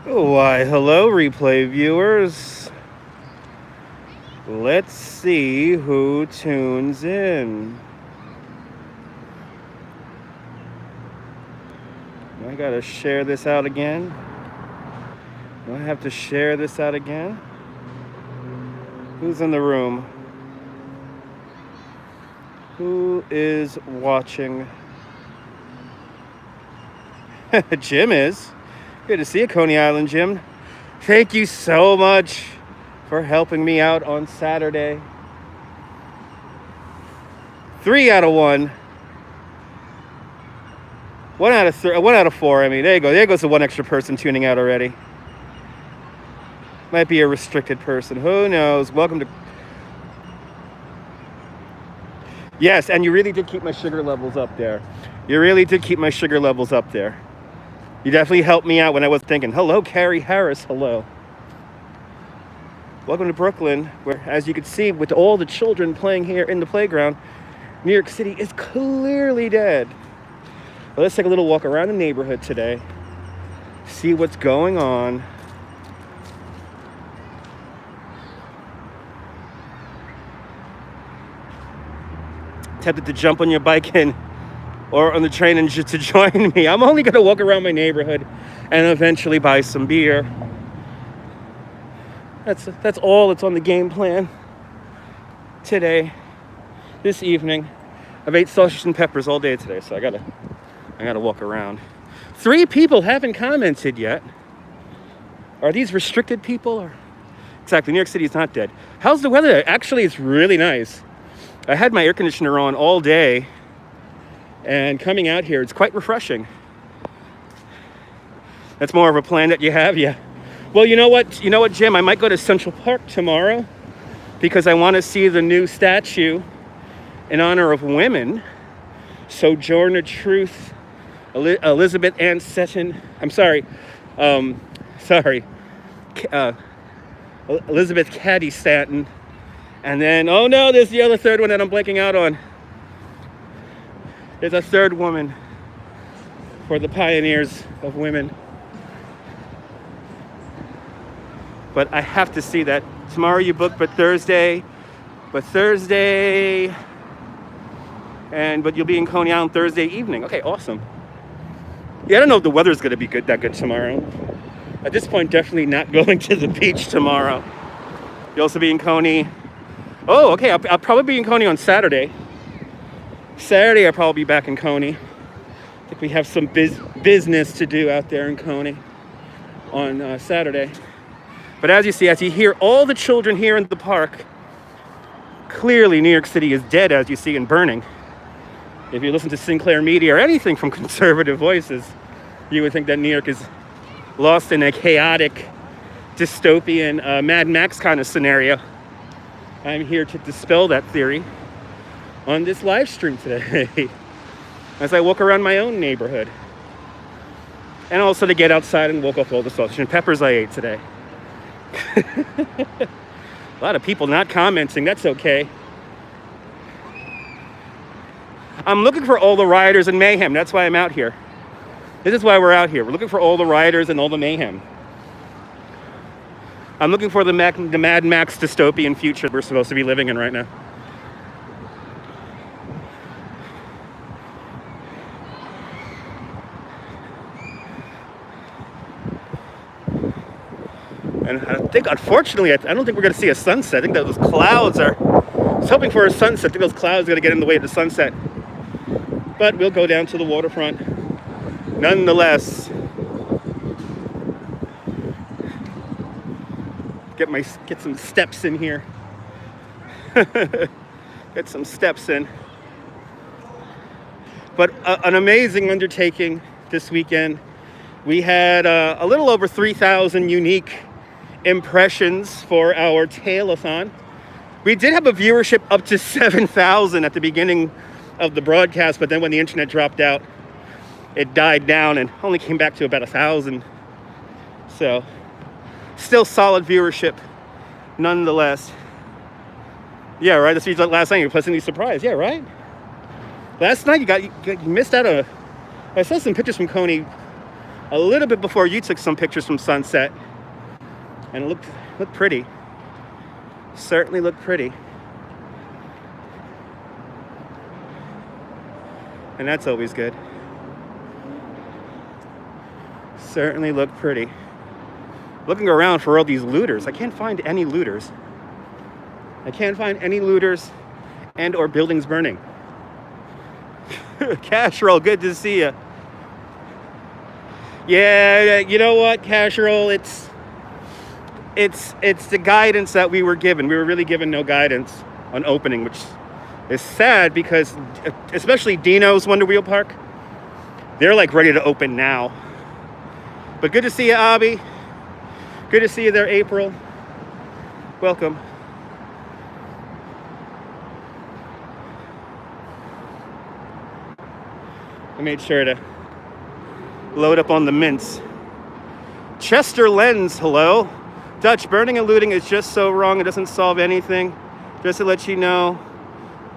Why, hello, replay viewers. Let's see who tunes in. I gotta share this out again. Do I have to share this out again? Who's in the room? Who is watching? Jim is. Good to see you, Coney Island Jim. Thank you so much for helping me out on Saturday. 3 out of 1. 1 out of 3. 1 out of 4. I mean, there you go. There goes the one extra person tuning out already. Might be a restricted person. Who knows? Welcome to... Yes, and you really did keep my sugar levels up there. You really did keep my sugar levels up there. You definitely helped me out when I was thinking, hello, Carrie Harris, hello. Welcome to Brooklyn, where, as you can see, with all the children playing here in the playground, New York City is clearly dead. Well, let's take a little walk around the neighborhood today, see what's going on. Tempted to jump on your bike or on the train and to join me. I'm only going to walk around my neighborhood and eventually buy some beer. That's all that's on the game plan today, this evening. I've ate sausage and peppers all day today, so I gotta walk around. 3 people haven't commented yet. Are these restricted people? Or exactly, New York City is not dead. How's the weather? Actually, it's really nice. I had my air conditioner on all day, and coming out here, it's quite refreshing. That's more of a plan that you have, yeah. Well, you know what, Jim? I might go to Central Park tomorrow because I want to see the new statue in honor of women. Sojourner Truth, Elizabeth Ann Seton. I'm sorry. Elizabeth Cady Stanton. And then, oh no, there's the other third one that I'm blanking out on. There's a third woman for the pioneers of women. But I have to see that. Tomorrow you booked, but Thursday, but you'll be in Coney Island Thursday evening. Okay, awesome. Yeah, I don't know if the weather's gonna be that good tomorrow. At this point, definitely not going to the beach tomorrow. You'll also be in Coney. Oh, okay, I'll probably be in Coney on Saturday. Saturday, I'll probably be back in Coney. I think we have some business to do out there in Coney on Saturday. But as you hear all the children here in the park, clearly New York City is dead, as you see, and burning. If you listen to Sinclair Media or anything from conservative voices, you would think that New York is lost in a chaotic, dystopian, Mad Max kind of scenario. I'm here to dispel that theory on this live stream today as I walk around my own neighborhood. And also to get outside and walk off all the sausage and peppers I ate today. A lot of people not commenting, that's okay. I'm looking for all the rioters and mayhem, that's why I'm out here. This is why we're out here. We're looking for all the rioters and all the mayhem. I'm looking for the Mad Max dystopian future we're supposed to be living in right now. And I think, unfortunately, I don't think we're going to see a sunset. I think that those clouds are... I was hoping for a sunset. I think those clouds are going to get in the way of the sunset. But we'll go down to the waterfront nonetheless. Get some steps in here. Get some steps in. But an amazing undertaking this weekend. We had a little over 3,000 unique impressions for our Tale-a-thon. We did have a viewership up to 7,000 at the beginning of the broadcast, but then when the internet dropped out, it died down and only came back to about 1,000. So, still solid viewership, nonetheless. Yeah, right. That's like last night. You're pleasantly surprised. Yeah, right. Last night you missed out on. I saw some pictures from Coney a little bit before you took some pictures from sunset, and it looked pretty. Certainly looked pretty. And that's always good. Certainly looked pretty. Looking around for all these looters. I can't find any looters. I can't find any looters and or buildings burning. Cash roll, good to see you. Yeah, you know what, Cash roll, it's the guidance that we were given. We were really given no guidance on opening, which is sad because especially Dino's Wonder Wheel Park, they're like ready to open now. But good to see you, Abby. Good to see you there, April. Welcome. I made sure to load up on the mints. Chester Lens, hello. Dutch, burning and looting is just so wrong. It doesn't solve anything. Just to let you know,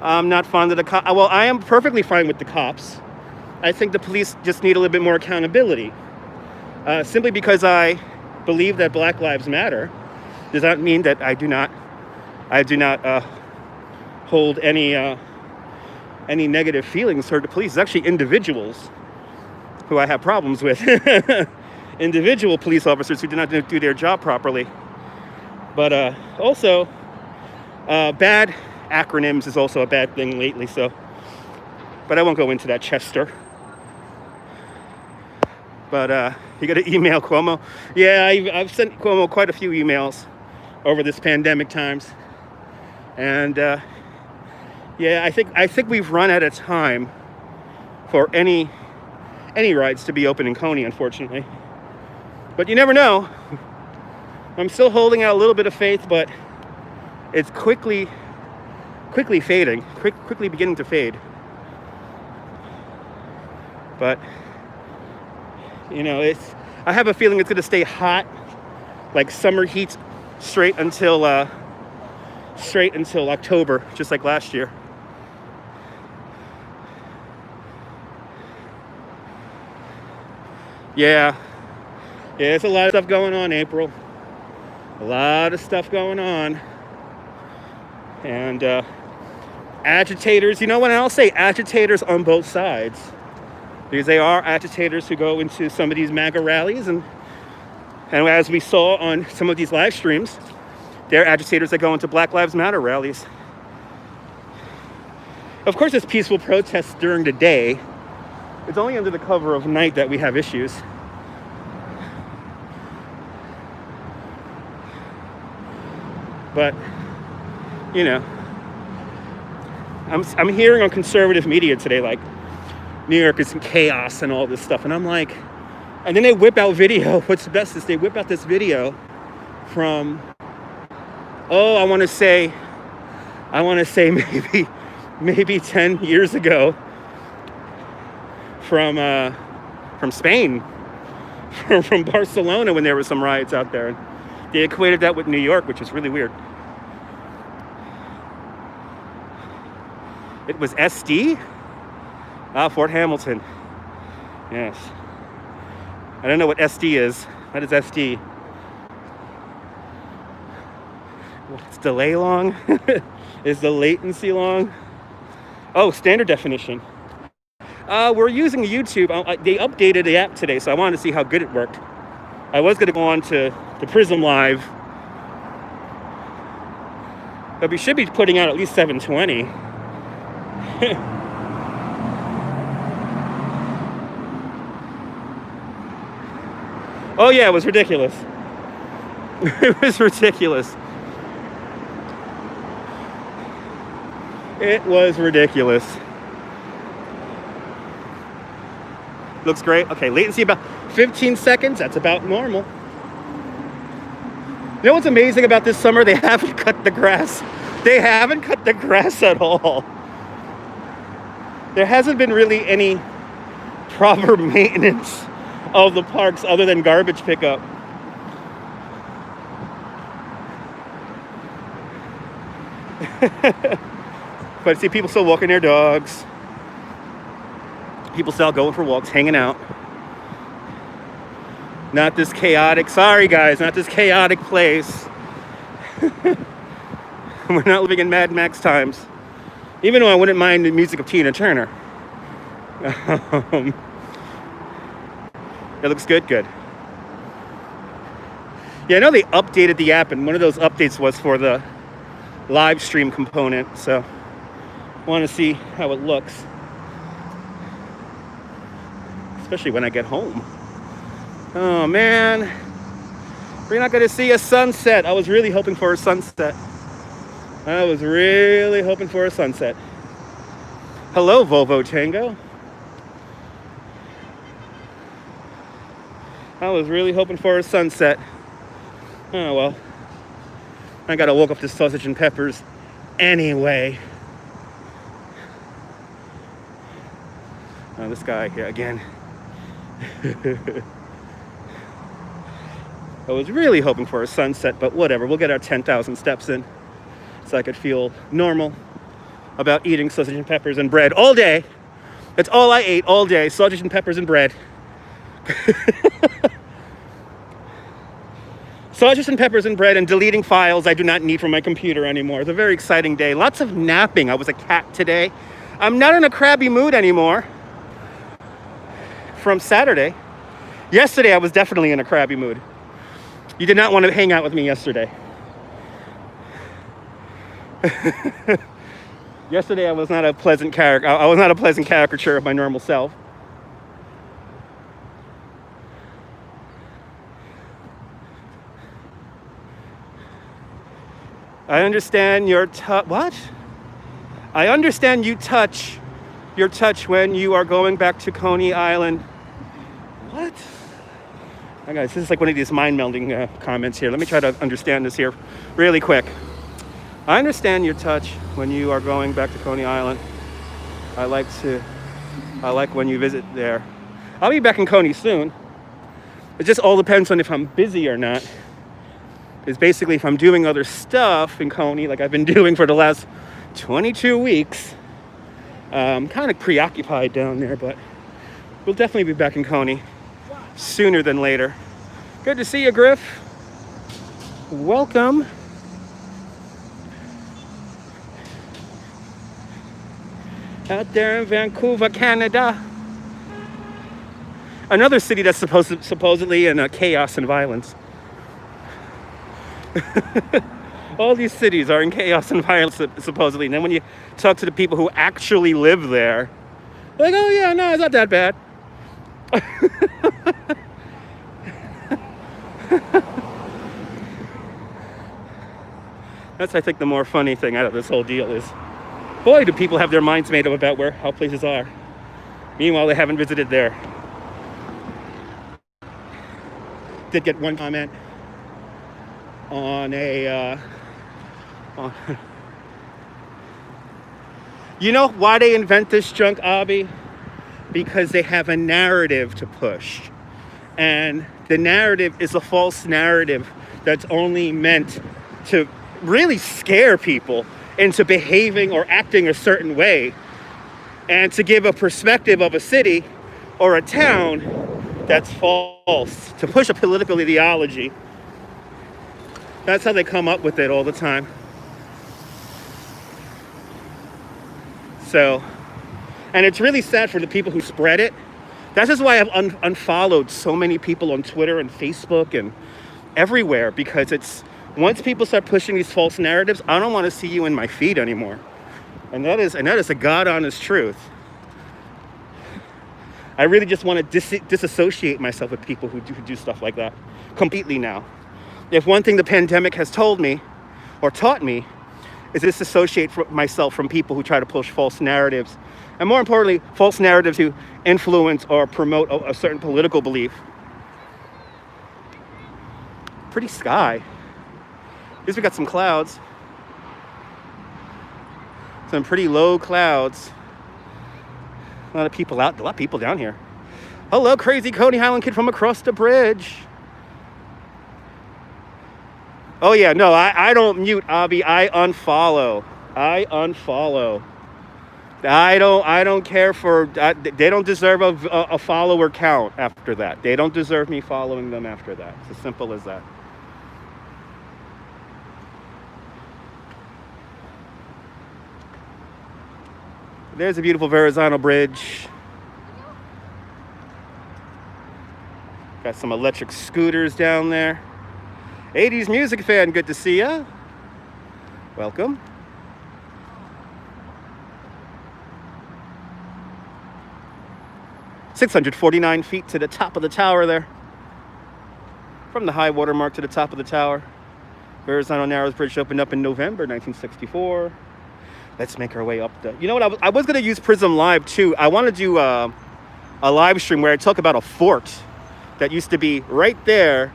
I'm not fond of the cops. Well, I am perfectly fine with the cops. I think the police just need a little bit more accountability. Simply because I believe that Black Lives Matter does not mean that I do not hold any negative feelings toward the police. It's actually individuals who I have problems with. Individual police officers who do not do their job properly. But also, bad acronyms is also a bad thing lately. But I won't go into that, Chester. But you got to email Cuomo. Yeah, I've sent Cuomo quite a few emails over this pandemic times. And yeah, I think we've run out of time for any rides to be open in Coney, unfortunately. But you never know. I'm still holding out a little bit of faith, but it's quickly fading, quickly beginning to fade. But you know, I have a feeling it's going to stay hot, like summer heat, straight until October, just like last year. Yeah, there's a lot of stuff going on, April. A lot of stuff going on. And agitators, you know what? I'll say agitators on both sides. Because they are agitators who go into some of these MAGA rallies. And as we saw on some of these live streams, they're agitators that go into Black Lives Matter rallies. Of course, it's peaceful protests during the day. It's only under the cover of night that we have issues. But, you know, I'm hearing on conservative media today, like, New York is in chaos and all this stuff. And I'm like, and then they whip out video. What's the best is they whip out this video from, I want to say maybe 10 years ago from Spain, from Barcelona, when there were some riots out there. And they equated that with New York, which is really weird. It was SD? Fort Hamilton. Yes. I don't know what SD is. What is SD? Is delay long? Is the latency long? Oh, standard definition. We're using YouTube. They updated the app today, so I wanted to see how good it worked. I was going to go on to the Prism Live, but we should be putting out at least 720. Oh yeah, it was ridiculous. It was ridiculous. It was ridiculous. Looks great. Okay, latency about 15 seconds. That's about normal. You know what's amazing about this summer? They haven't cut the grass. They haven't cut the grass at all. There hasn't been really any proper maintenance of the parks other than garbage pickup. But see, people still walking their dogs. People still going for walks, hanging out. Not this chaotic, sorry guys, not this chaotic place. We're not living in Mad Max times. Even though I wouldn't mind the music of Tina Turner. It looks good, good. Yeah, I know they updated the app, and one of those updates was for the live stream component, so I want to see how it looks. Especially when I get home. Oh man, we're not going to see a sunset. I was really hoping for a sunset. Hello, Volvo Tango. I was really hoping for a sunset. Oh well. I gotta woke up to sausage and peppers anyway. Oh, this guy here again. I was really hoping for a sunset, but whatever. We'll get our 10,000 steps in so I could feel normal about eating sausage and peppers and bread all day. That's all I ate all day, sausage and peppers and bread. Sausage and peppers and bread and deleting files I do not need from my computer anymore. It's a very exciting day. Lots of napping. I was a cat today. I'm not in a crabby mood anymore from Saturday. Yesterday, I was definitely in a crabby mood. You did not want to hang out with me yesterday. Yesterday, I was not a pleasant character. I was not a pleasant caricature of my normal self. I understand your what? I understand you touch your touch when you are going back to Coney Island. What? Oh, guys, this is like one of these mind-melding comments here. Let me try to understand this here really quick. I understand your touch when you are going back to Coney Island. I like when you visit there. I'll be back in Coney soon. It just all depends on if I'm busy or not. Is basically if I'm doing other stuff in Coney, like I've been doing for the last 22 weeks. I'm kind of preoccupied down there, but we'll definitely be back in Coney sooner than later. Good to see you, Griff. Welcome. Out there in Vancouver, Canada. Another city that's supposedly in chaos and violence. All these cities are in chaos and violence, supposedly. And then when you talk to the people who actually live there, they're like, oh yeah, no, it's not that bad. That's, I think, the more funny thing out of this whole deal is, boy, do people have their minds made up about how places are. Meanwhile, they haven't visited there. Did get one comment on you know why they invent this junk, Abby? Because they have a narrative to push. And the narrative is a false narrative that's only meant to really scare people into behaving or acting a certain way, and to give a perspective of a city or a town that's false, to push a political ideology. That's how they come up with it all the time. So, and it's really sad for the people who spread it. That's just why I've unfollowed so many people on Twitter and Facebook and everywhere, because it's, once people start pushing these false narratives, I don't want to see you in my feed anymore. And that is a God honest truth. I really just want to disassociate myself with people who do stuff like that completely now. If one thing the pandemic has told me or taught me is disassociate myself from people who try to push false narratives. And more importantly, false narratives who influence or promote a certain political belief. Pretty sky. At least we got some clouds. Some pretty low clouds. A lot of people out, a lot of people down here. Hello, crazy Coney Island kid from across the bridge. Oh yeah, no, I don't mute, Abby. I unfollow. I don't care for. They don't deserve a follower count after that. They don't deserve me following them after that. It's as simple as that. There's a beautiful Verrazano Bridge. Got some electric scooters down there. 80s music fan, good to see ya. Welcome. "649 feet to the top of the tower there. From the high water mark to the top of the tower. Verrazano Narrows Bridge opened up in November 1964. Let's make our way up the... You know what? I was going to use Prism Live too. I want to do a live stream where I talk about a fort that used to be right there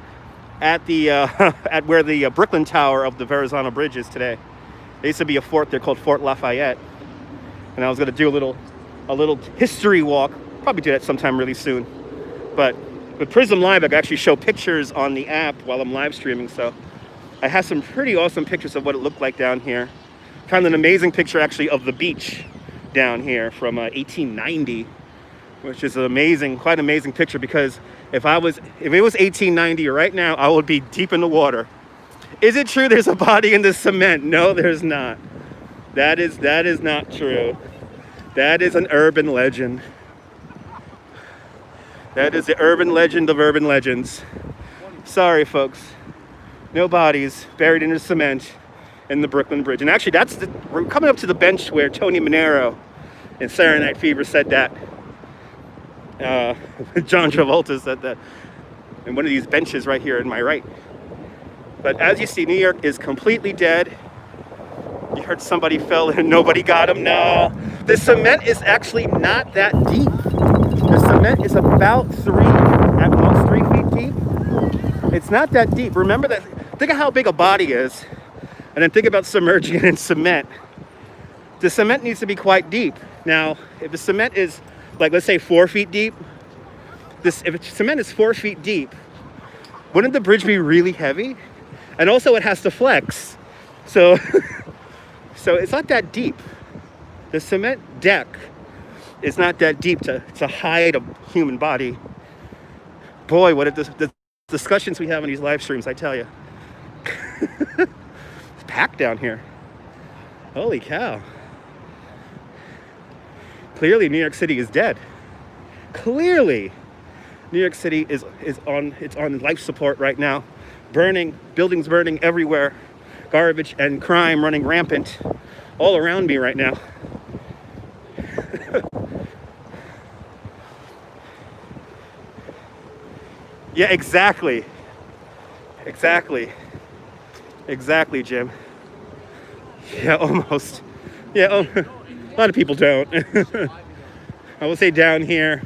at the at where the Brooklyn Tower of the Verrazano Bridge is today. There used to be a fort there called Fort Lafayette, and I was going to do a little history walk. Probably do that sometime really soon. But with Prism Live, I can actually show pictures on the app while I'm live streaming. So I have some pretty awesome pictures of what it looked like down here. Found an amazing picture actually of the beach down here from 1890, which is an quite amazing picture, because if it was 1890 right now, I would be deep in the water. Is it true there's a body in the cement? No, there's not. That is not true. That is an urban legend. That is the urban legend of urban legends. Sorry, folks. No bodies buried in the cement in the Brooklyn Bridge. And actually, we're coming up to the bench where Tony Manero in Saturday Night Fever said that. John Travolta said that in one of these benches right here in my right. But as you see, New York is completely dead. You heard somebody fell and nobody got him. No, the cement is actually not that deep. The cement is about at most 3 feet deep. It's not that deep. Remember that. Think of how big a body is, and then think about submerging it in cement. The cement needs to be quite deep. Now, if the cement is, like, let's say 4 feet deep, if cement is 4 feet deep, wouldn't the bridge be really heavy? And also it has to flex. So, so it's not that deep. The cement deck is not that deep to hide a human body. Boy, what the discussions we have on these live streams, I tell you. It's packed down here. Holy cow. Clearly, New York City is dead. Clearly, New York City is on life support right now. Buildings burning everywhere. Garbage and crime running rampant all around me right now. Yeah, exactly. Exactly, Jim. Yeah, almost. Yeah, a lot of people don't. I would say down here,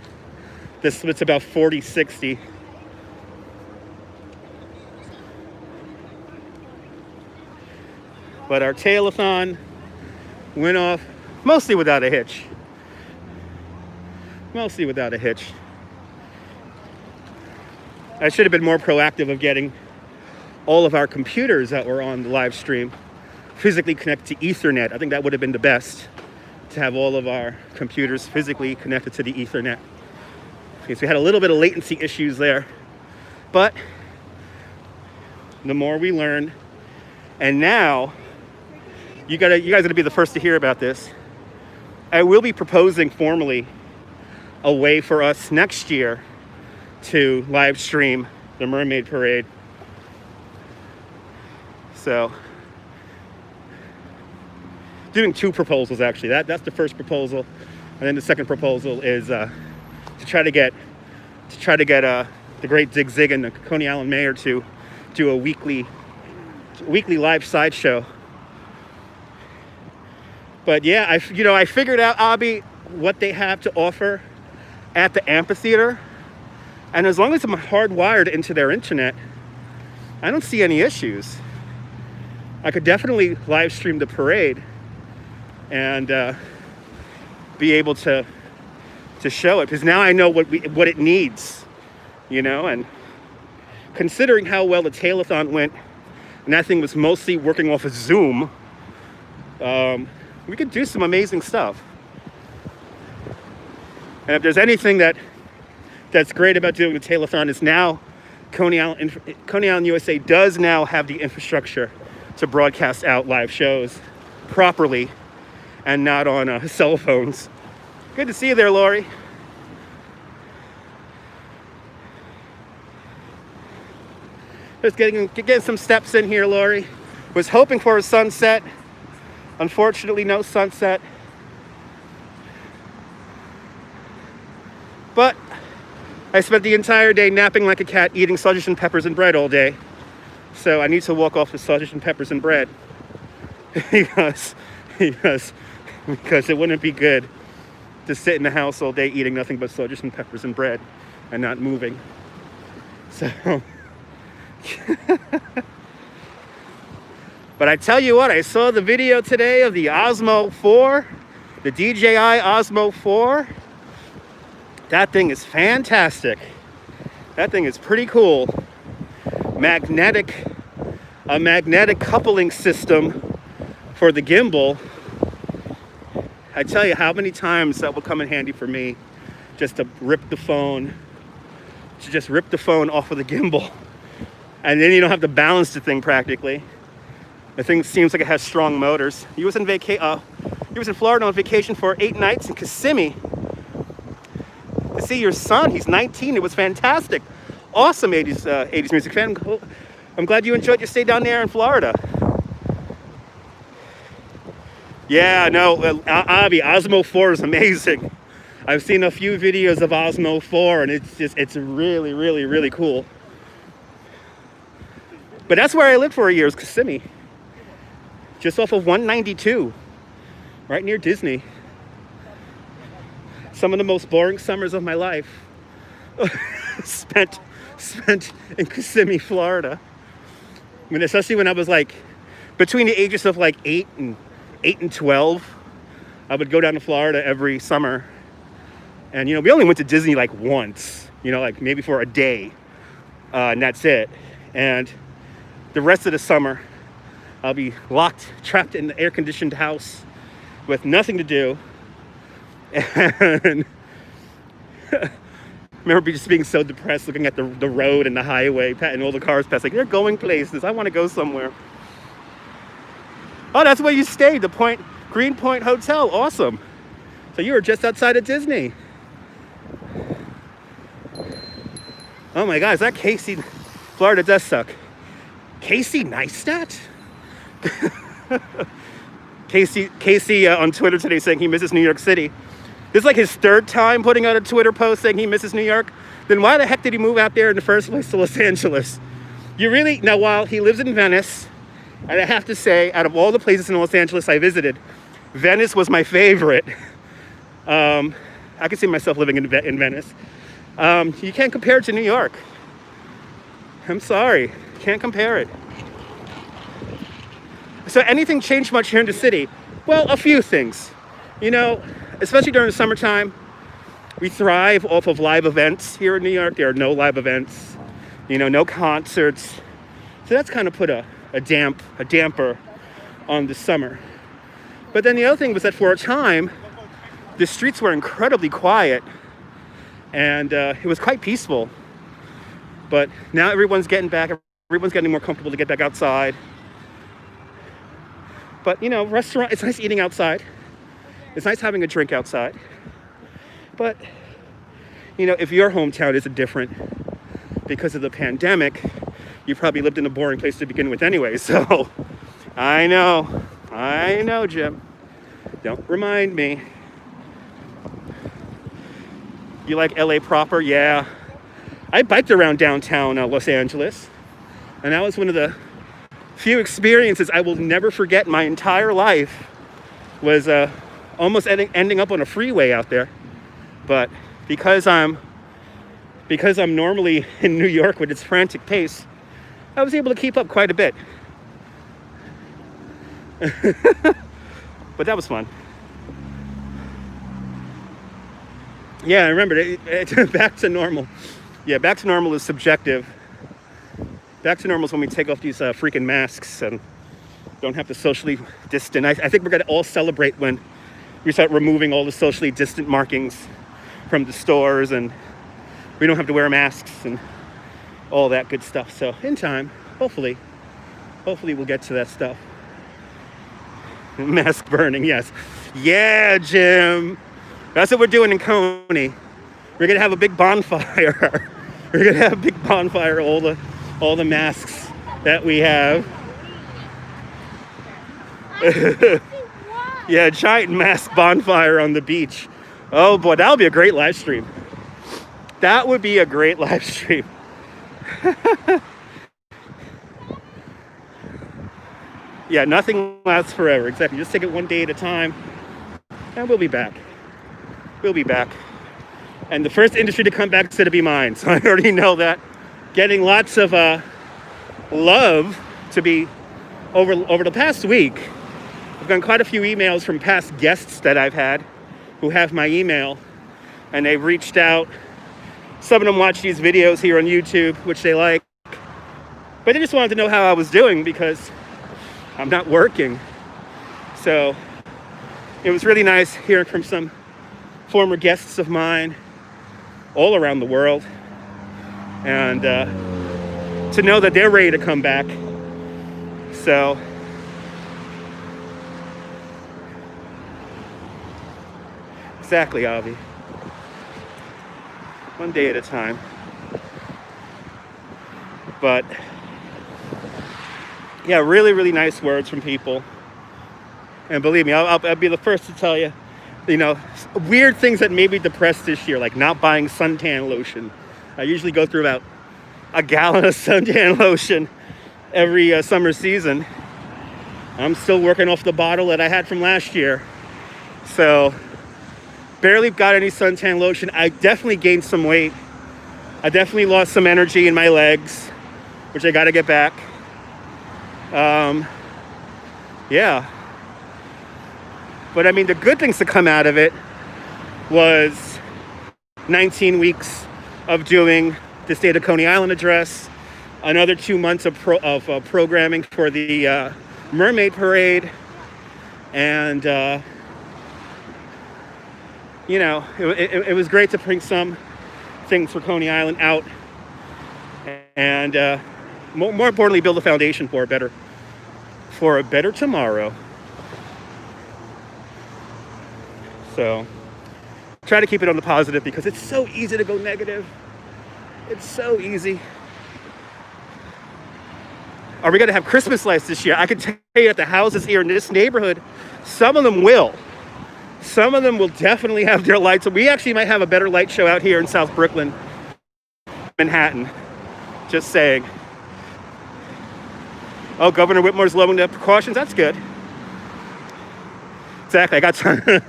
this split's about 40-60. But our tail-a-thon went off mostly without a hitch. Mostly without a hitch. I should have been more proactive of getting all of our computers that were on the live stream physically connected to Ethernet. I think that would have been the best, to have all of our computers physically connected to the Ethernet. Okay, so we had a little bit of latency issues there, but the more we learn, and now you guys are gonna be the first to hear about this. I will be proposing formally a way for us next year to live stream the Mermaid Parade. So, doing two proposals actually. That's the first proposal, and then the second proposal is to try to get the great Dig Zig and the Coney Island Mayor to do a weekly live sideshow. But yeah, I figured out, Abby, what they have to offer at the amphitheater, and as long as I'm hardwired into their internet, I don't see any issues. I could definitely live stream the parade and be able to show it, because now I know what it needs, and considering how well the tail-a-thon went, and that thing was mostly working off of Zoom, we could do some amazing stuff. And if there's anything that's great about doing the Telethon is now Coney Island, USA does now have the infrastructure to broadcast out live shows properly and not on cell phones. Good to see you there, Lori. Just getting some steps in here, Lori. Was hoping for a sunset. Unfortunately, no sunset. But I spent the entire day napping like a cat, eating sausage and peppers and bread all day. So I need to walk off the sausage and peppers and bread because it wouldn't be good to sit in the house all day eating nothing but sausage and peppers and bread and not moving. So, but I tell you what, I saw the video today of the Osmo 4, the DJI Osmo 4. That thing is fantastic. That thing is pretty cool. A magnetic coupling system for the gimbal. I tell you how many times that will come in handy for me just to rip the phone off of the gimbal. And then you don't have to balance the thing practically. The thing seems like it has strong motors. He was in Florida on vacation for 8 nights in Kissimmee. To see your son, he's 19. It was fantastic. Awesome 80s music fan. I'm glad you enjoyed your stay down there in Florida. Yeah, no, Avi, Osmo 4 is amazing. I've seen a few videos of Osmo 4 and it's really, really, really cool. But that's where I lived for a year, is Kissimmee. Just off of 192, right near Disney. Some of the most boring summers of my life spent in Kissimmee, Florida. I mean, especially when I was like between the ages of like 8 and 12, I would go down to Florida every summer. And, you know, we only went to Disney like once, you know, like maybe for a day. And that's it. And the rest of the summer, I'll be trapped in the air-conditioned house with nothing to do. And I remember just being so depressed, looking at the road and the highway, patting all the cars past, like, they're going places. I want to go somewhere. Oh, that's where you stayed, the Green Point Hotel. Awesome. So you were just outside of Disney. Oh my God, is that Casey? Florida does suck. Casey Neistat? Casey on Twitter today saying he misses New York City. This is like his 3rd time putting out a Twitter post saying he misses New York. Then why the heck did he move out there in the first place to Los Angeles? Now, while he lives in Venice, and I have to say, out of all the places in Los Angeles I visited, Venice was my favorite. I could see myself living in Venice. You can't compare it to New York. I'm sorry, can't compare it. So anything changed much here in the city? Well, a few things. You know, especially during the summertime, we thrive off of live events here in New York. There are no live events, you know, no concerts. So that's kind of put a damper on the summer. But then the other thing was that for a time, the streets were incredibly quiet and it was quite peaceful. But now everyone's getting more comfortable to get back outside. But, you know, it's nice eating outside. It's nice having a drink outside. But, you know, if your hometown isn't different because of the pandemic, you probably lived in a boring place to begin with anyway. So, I know, Jim. Don't remind me. You like LA proper? Yeah. I biked around downtown Los Angeles. And that was one of the few experiences I will never forget in my entire life. Was almost ending up on a freeway out there. But because I'm normally in New York with its frantic pace, I was able to keep up quite a bit. But that was fun. Yeah, I remember back to normal. Yeah, back to normal is subjective. Back to normal is when we take off these freaking masks and don't have to socially distance. I think we're going to all celebrate when we start removing all the socially distant markings from the stores, and we don't have to wear masks and all that good stuff. So in time, hopefully we'll get to that stuff. Mask burning, yes. Yeah, Jim. That's what we're doing in Coney. We're gonna have a big bonfire. We're gonna have a big bonfire, all the masks that we have. Yeah, giant mask bonfire on the beach. Oh boy, that would be a great live stream. That would be a great live stream. Yeah, nothing lasts forever. Exactly. Just take it one day at a time, and we'll be back. We'll be back. And the first industry to come back is going to be mine. So I already know that. Getting lots of love to be over the past week. I've gotten quite a few emails from past guests that I've had who have my email, and they've reached out. Some of them watch these videos here on YouTube, which they like. But they just wanted to know how I was doing because I'm not working. So it was really nice hearing from some former guests of mine all around the world, and to know that they're ready to come back. So exactly, Avi. One day at a time. But yeah, really, really nice words from people. And believe me, I'll be the first to tell you, weird things that made me depressed this year, like not buying suntan lotion. I usually go through about a gallon of suntan lotion every summer season. I'm still working off the bottle that I had from last year. So barely got any suntan lotion. I definitely gained some weight. I definitely lost some energy in my legs, which I got to get back. Yeah. But I mean, the good things to come out of it was 19 weeks of doing the State of Coney Island address, another 2 months of programming for the Mermaid Parade, and it was great to bring some things for Coney Island out, and more importantly, build a foundation for a better tomorrow. So try to keep it on the positive because it's so easy to go negative. It's so easy. Are we going to have Christmas lights this year? I can tell you that the houses here in this neighborhood, some of them will. Some of them will definitely have their lights. We actually might have a better light show out here in South Brooklyn, Manhattan. Just saying. Oh, Governor Whitmore's lowering the precautions. That's good. Exactly. I got time.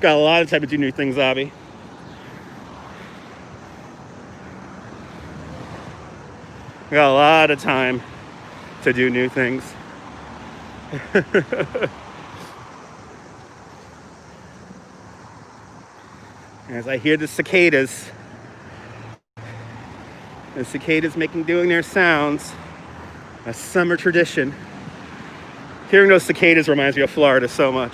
Got a lot of time to do new things, Abby. Got a lot of time to do new things. As I hear the cicadas doing their sounds, a summer tradition. Hearing those cicadas reminds me of Florida so much.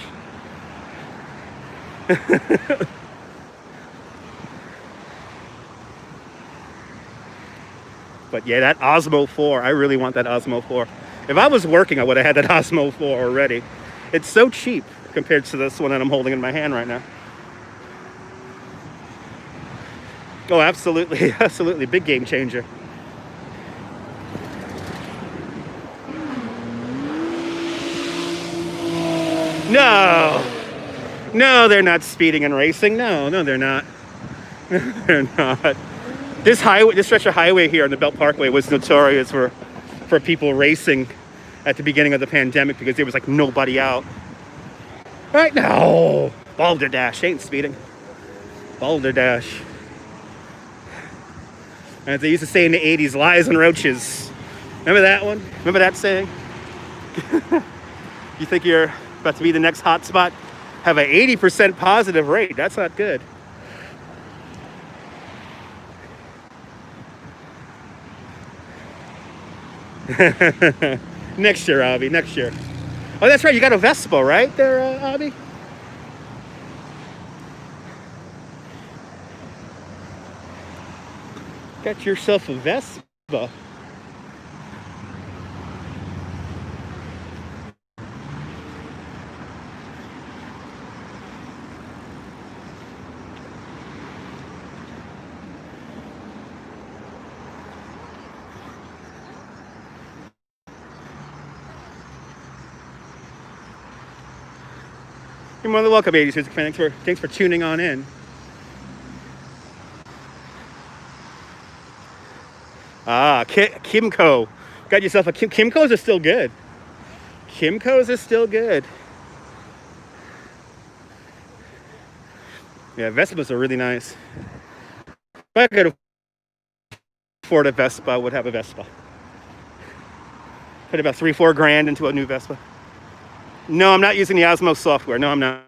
But yeah, that Osmo 4, I really want that Osmo 4. If I was working, I would have had that Osmo 4 already. It's so cheap compared to this one that I'm holding in my hand right now. Oh, absolutely, absolutely. Big game changer. No, they're not speeding and racing. No, they're not. They're not. This stretch of highway here on the Belt Parkway was notorious for people racing at the beginning of the pandemic because there was like nobody out. Right now, balderdash, ain't speeding. Balderdash. As they used to say in the 80s, lies and roaches. Remember that one? Remember that saying? You think you're about to be the next hotspot? Have an 80% positive rate. That's not good. Next year, Avi. Next year. Oh, that's right. You got a Vespa, right there, Avi? Got yourself a Vespa. You're more than welcome, 80s music fan. Thanks for tuning on in. Ah, Kimco. Got yourself a Kimco's are still good. Kimco's are still good. Yeah, Vespas are really nice. If I could afford a Vespa, I would have a Vespa. Put about $3-4 grand into a new Vespa. No, I'm not using the Osmo software. No, I'm not.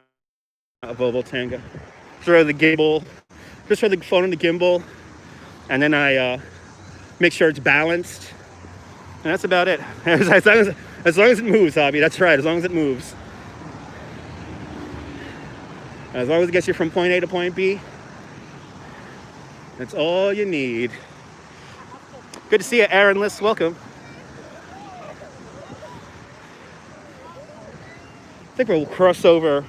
A Volvo Tango. Throw the gimbal. Just throw the phone in the gimbal, and then I make sure it's balanced. And that's about it. As long as it moves, hobby. That's right. As long as it moves. As long as it gets you from point A to point B. That's all you need. Good to see you, Aaron List. Welcome. I think we'll cross over.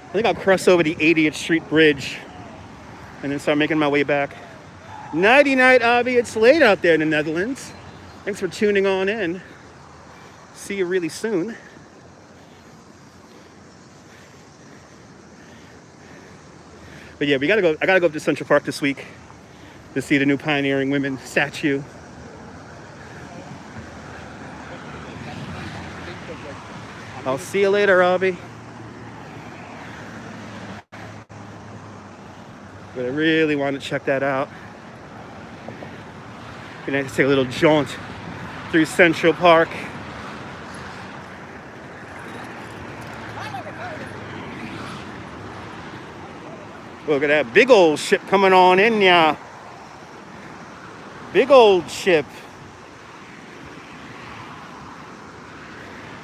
I think I'll cross over the 80th Street Bridge and then start making my way back. Nighty night, Avi. It's late out there in the Netherlands. Thanks for tuning on in. See you really soon. But yeah, I gotta go up to Central Park this week to see the new Pioneering Women statue. I'll see you later, Robbie. But I really want to check that out. Gonna have to take a little jaunt through Central Park. Look at that big old ship coming on in, yeah. Big old ship.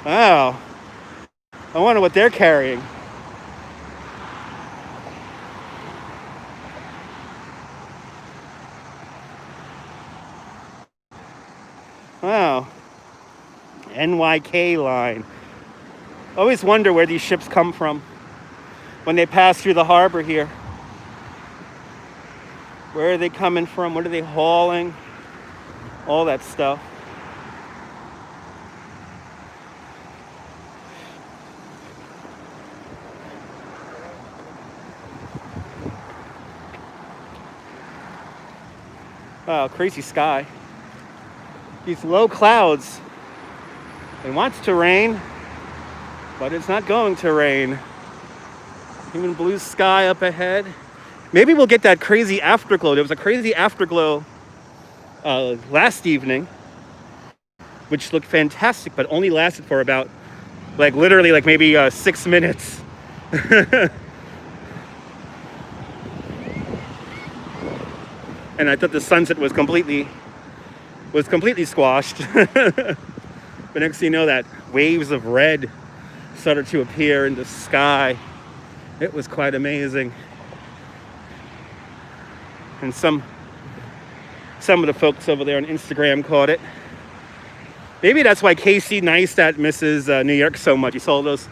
Wow. I wonder what they're carrying. Wow. NYK line. Always wonder where these ships come from when they pass through the harbor here. Where are they coming from? What are they hauling? All that stuff. Wow, crazy sky. These low clouds. It wants to rain, but it's not going to rain. Even blue sky up ahead. Maybe we'll get that crazy afterglow. There was a crazy afterglow last evening, which looked fantastic, but only lasted for about, literally maybe 6 minutes. And I thought the sunset was completely squashed. But next thing you know, that waves of red started to appear in the sky. It was quite amazing. And some of the folks over there on Instagram caught it. Maybe that's why Casey Neistat misses New York so much. You saw those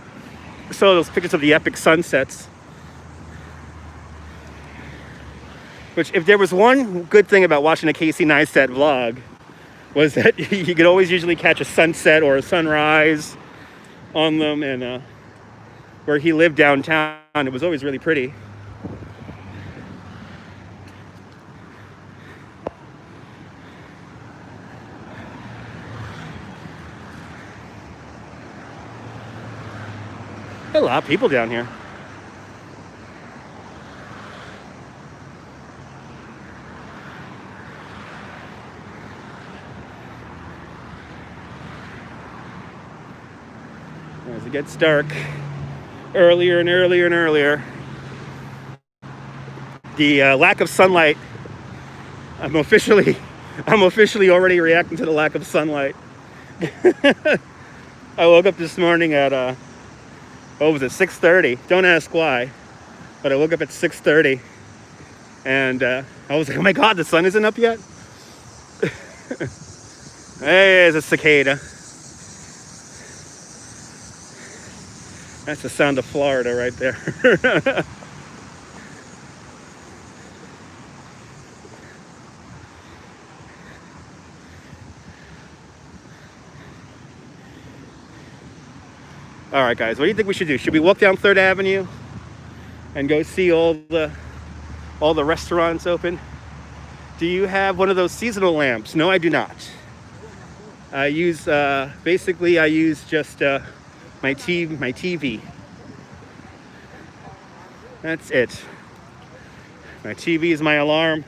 pictures of the epic sunsets. Which, if there was one good thing about watching a Casey Neistat vlog, was that you could always usually catch a sunset or a sunrise on them. And where he lived downtown, it was always really pretty. A lot of people down here. As it gets dark, earlier and earlier and earlier, the lack of sunlight. I'm officially already reacting to the lack of sunlight. I woke up this morning at 6:30. Don't ask why, but I woke up at 6:30, and I was like, oh my God, the sun isn't up yet? Hey, there's a cicada. That's the sound of Florida right there. All right, guys, what do you think we should do? Should we walk down 3rd Avenue and go see all the restaurants open? Do you have one of those seasonal lamps? No, I do not. I use basically I use just my TV. That's it. My TV is my alarm.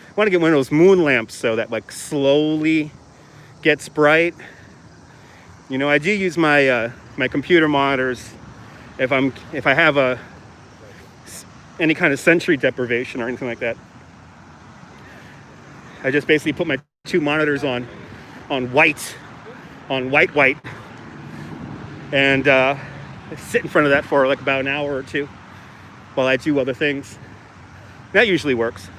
I want to get one of those moon lamps so that like slowly gets bright. You know, I do use my my computer monitors if I have any kind of sensory deprivation or anything like that. I just basically put my 2 monitors on white, and sit in front of that for like about an hour or 2 while I do other things. That usually works.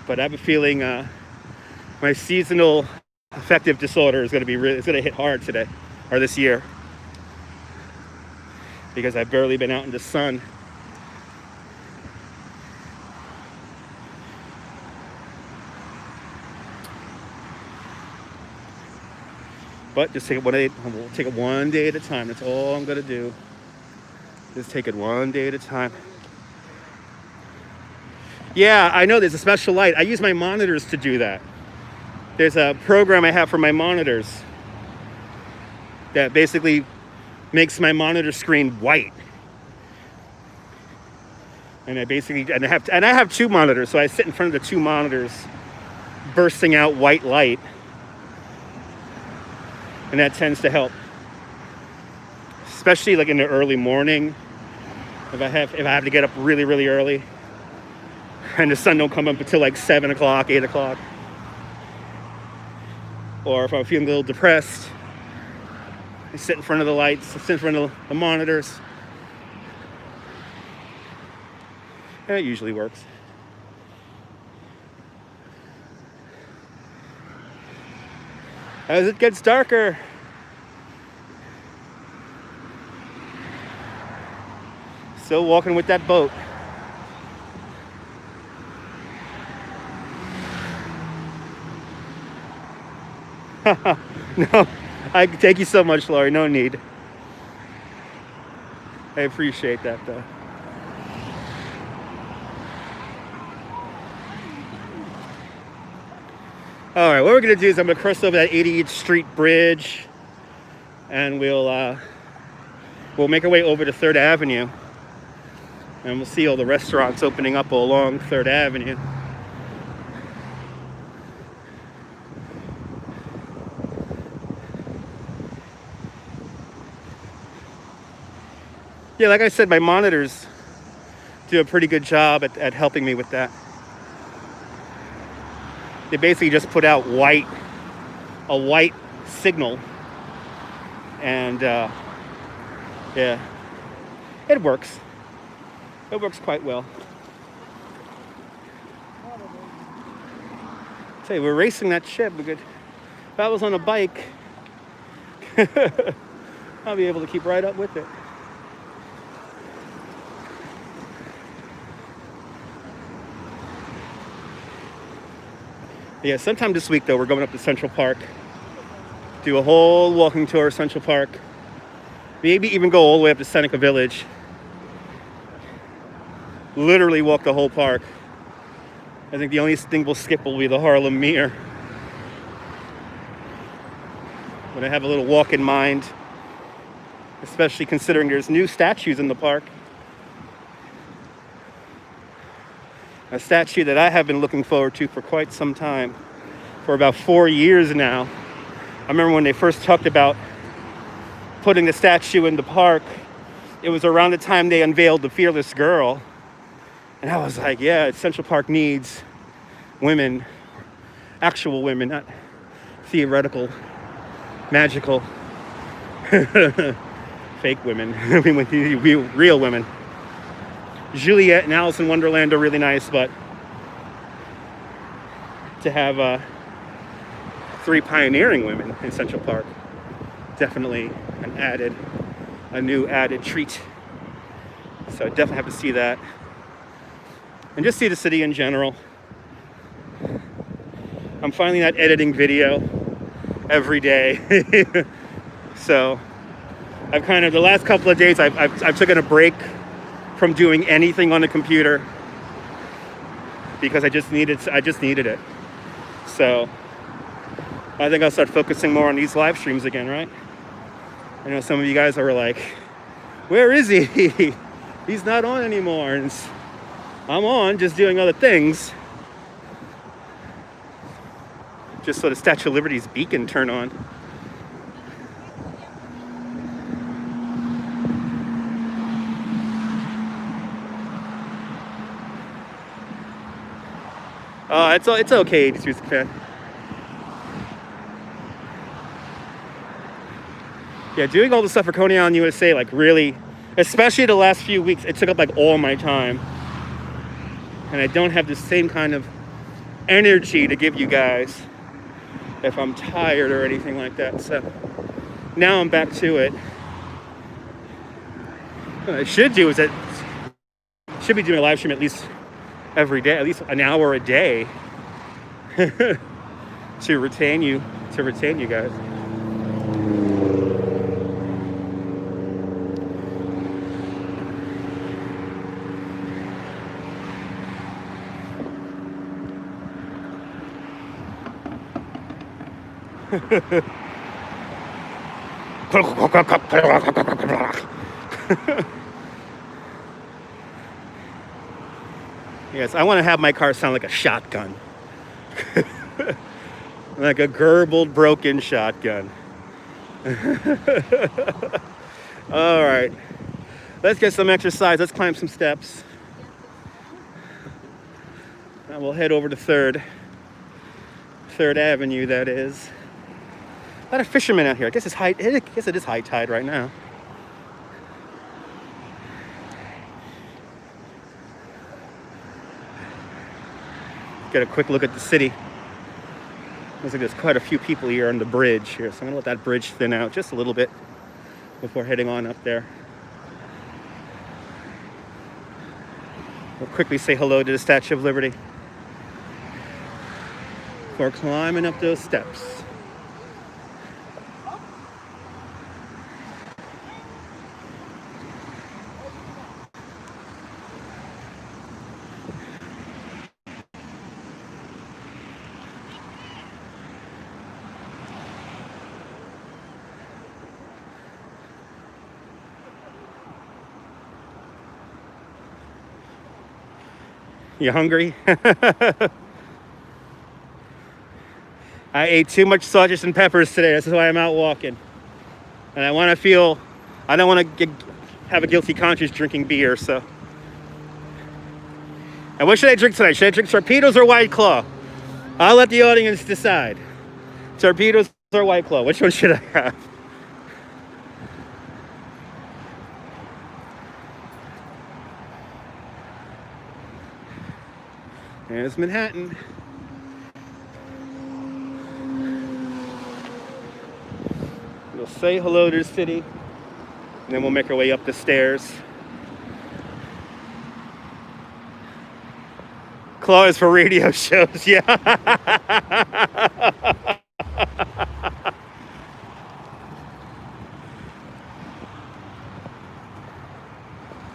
But I have a feeling my seasonal affective disorder is going to hit hard today or this year, because I've barely been out in the sun. But just we'll take it one day at a time. That's all I'm gonna do. Just take it one day at a time. Yeah, I know there's a special light. I use my monitors to do that. There's a program I have for my monitors that basically makes my monitor screen white. And I have 2 monitors, so I sit in front of the 2 monitors bursting out white light. And that tends to help, especially like in the early morning. If I have to get up really, really early, and the sun don't come up until like 7 o'clock, 8 o'clock, or if I'm feeling a little depressed, I sit in front of the lights, I sit in front of the monitors. And it usually works. As it gets darker, still walking with that boat. No, I thank you so much, Laurie. No need. I appreciate that, though. All right, what we're gonna do is I'm gonna cross over that 88th Street Bridge, and we'll make our way over to 3rd Avenue, and we'll see all the restaurants opening up along 3rd Avenue. Yeah, like I said, my monitors do a pretty good job at helping me with that. They basically just put out a white signal, and yeah, it works. It works quite well. Tell you, we're racing that ship. If I was on a bike, I'll be able to keep right up with it. Yeah, sometime this week, though, we're going up to Central Park. Do a whole walking tour of Central Park. Maybe even go all the way up to Seneca Village. Literally walk the whole park. I think the only thing we'll skip will be the Harlem Mere. But I have a little walk in mind, especially considering there's new statues in the park. A statue that I have been looking forward to for quite some time, for about 4 years now. I remember when they first talked about putting the statue in the park, it was around the time they unveiled the Fearless Girl. And I was like, yeah, Central Park needs women, actual women, not theoretical, magical, fake women. I mean, with real women. Juliet and Alice in Wonderland are really nice, but to have 3 pioneering women in Central Park, definitely a new added treat. So I definitely have to see that. And just see the city in general. I'm finally not editing video every day. So I've kind of, the last couple of days, I've taken a break from doing anything on the computer because I just needed it. So I think I'll start focusing more on these live streams again, right? I know some of you guys are like, where is he? He's not on anymore. And I'm on, just doing other things. Just so the Statue of Liberty's beacon turn on. It's okay, 80s music fan. Yeah, doing all the stuff for Coney Island, USA, like really, especially the last few weeks, it took up like all my time. And I don't have the same kind of energy to give you guys if I'm tired or anything like that. So now I'm back to it. What I should do is should be doing a live stream at least every day, at least an hour a day to retain you guys. Yes, I want to have my car sound like a shotgun. Like a gurgled, broken shotgun. All right. Let's get some exercise. Let's climb some steps. And we'll head over to 3rd Avenue, that is. A lot of fishermen out here. I guess it is high tide right now. Get a quick look at the city. Looks like there's quite a few people here on the bridge here, so I'm gonna let that bridge thin out just a little bit before heading on up there. We'll quickly say hello to the Statue of Liberty before climbing up those steps. You hungry? I ate too much sausage and peppers today. That's why I'm out walking. And I don't want to have a guilty conscience drinking beer, so. And what should I drink tonight? Should I drink Torpedoes or White Claw? I'll let the audience decide. Torpedoes or White Claw? Which one should I have? There's Manhattan. We'll say hello to the city, and then we'll make our way up the stairs. Claw is for radio shows, yeah.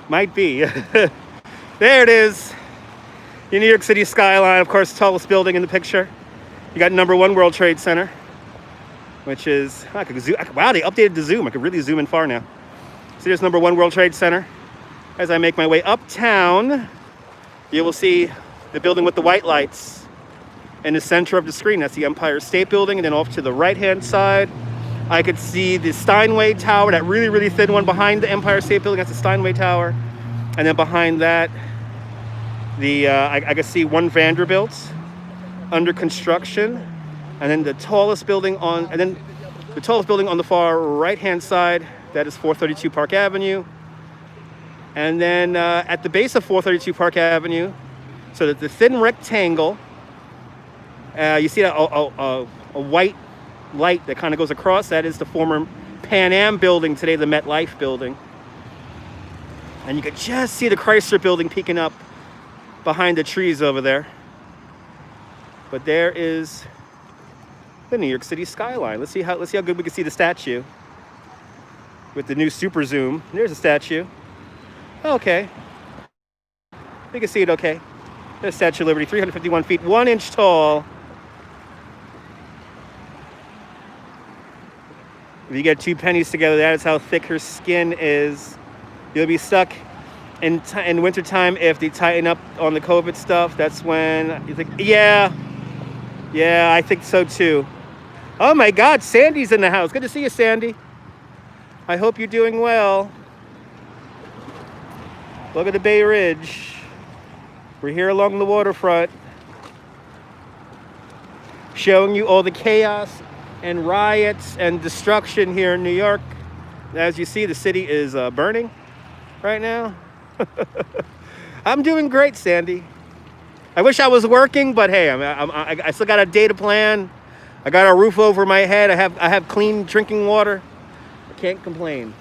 Might be. There it is. The New York City skyline, of course, tallest building in the picture. You got #1 World Trade Center, which is, I could zoom, wow, they updated the zoom. I could really zoom in far now. So there's #1 World Trade Center. As I make my way uptown, you will see the building with the white lights in the center of the screen. That's the Empire State Building. And then off to the right-hand side, I could see the Steinway Tower, that really, really thin one behind the Empire State Building. That's the Steinway Tower. And then behind that, I can see One Vanderbilt under construction, and then the tallest building on the far right-hand side That is 432 Park Avenue. And then at the base of 432 Park Avenue, so that the thin rectangle, you see a white light that kind of goes across. That is the former Pan Am building, today the MetLife building. And you can just see the Chrysler building peeking up behind the trees over there. But there is the New York City skyline. Let's see how good we can see the statue with the new super zoom. There's a statue. Okay. We can see it okay. There's Statue of Liberty, 351 feet, 1 inch tall. If you get 2 pennies together, that is how thick her skin is. You'll be stuck in wintertime if they tighten up on the COVID stuff. That's when you think, yeah, I think so too. Oh my God, Sandy's in the house. Good to see you, Sandy. I hope you're doing well. Look at the Bay Ridge. We're here along the waterfront, showing you all the chaos and riots and destruction here in New York. As you see, the city is burning right now. I'm doing great, Sandy. I wish I was working, but hey, I still got a day to plan. I got a roof over my head. I have clean drinking water. I can't complain.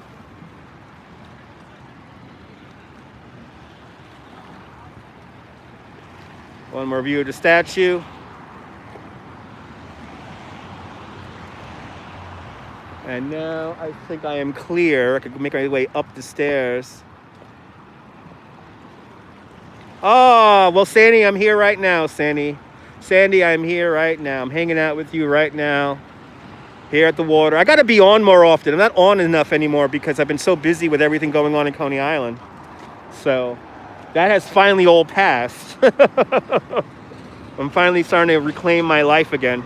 One more view of the statue. And now I think I am clear. I could make my way up the stairs. Oh, well, Sandy, I'm here right now, Sandy. Sandy, I'm here right now. I'm hanging out with you right now here at the water. I got to be on more often. I'm not on enough anymore because I've been so busy with everything going on in Coney Island. So that has finally all passed. I'm finally starting to reclaim my life again.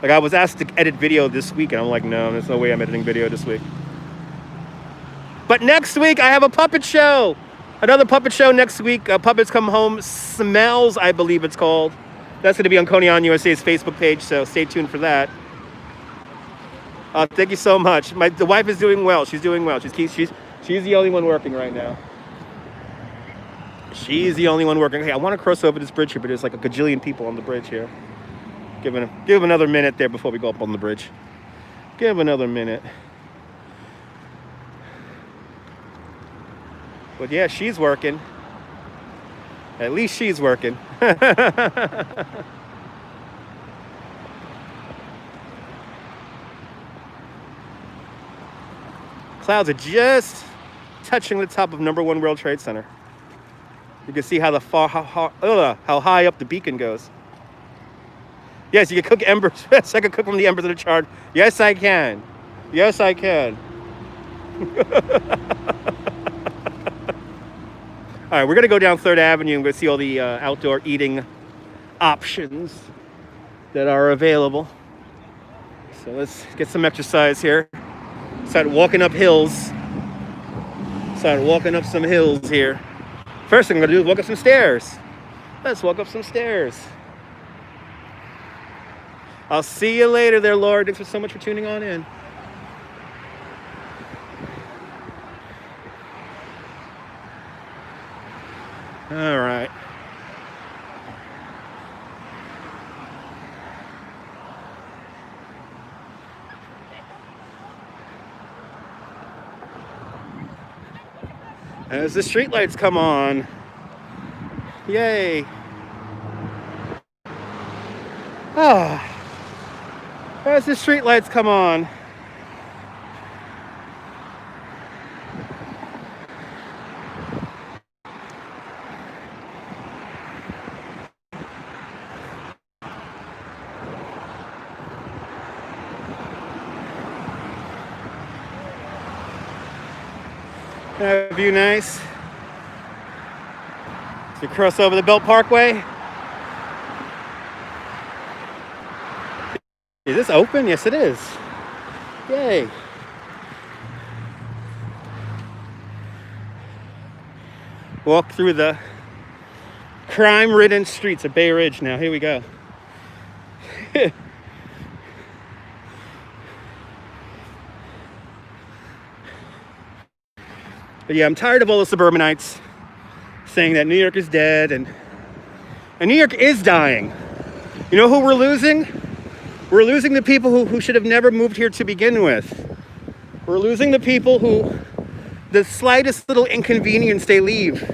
Like, I was asked to edit video this week, and I'm like, no, there's no way I'm editing video this week. But next week, I have a puppet show. Another puppet show next week. Puppets Come Home Smells, I believe it's called. That's going to be on Coney Island USA's Facebook page, so stay tuned for that. Thank you so much. The wife is doing well. She's doing well. She's the only one working right now. She's the only one working. Hey, I want to cross over this bridge here, but there's like a gajillion people on the bridge here. Give another minute there before we go up on the bridge. Give another minute. But yeah, she's working. At least she's working. Clouds are just touching the top of #1 World Trade Center. You can see how high up the beacon goes. Yes, you can cook embers. Yes, I can cook from the embers of the charred. Yes, I can. Yes, I can. All right, we're going to go down 3rd Avenue and go see all the outdoor eating options that are available. So let's get some exercise here. Start walking up hills. Start walking up some hills here. First thing I'm going to do is walk up some stairs. Let's walk up some stairs. I'll see you later there, Lord. Thanks so much for tuning on in. All right. As the streetlights come on. Yay. Ah. As the streetlights come on. That view nice. So you cross over the Belt Parkway. Is this open? Yes, it is. Yay. Walk through the crime-ridden streets of Bay Ridge now. Here we go. But yeah, I'm tired of all the suburbanites saying that New York is dead, and New York is dying. You know who we're losing? We're losing the people who should have never moved here to begin with. We're losing the people who, the slightest little inconvenience, they leave.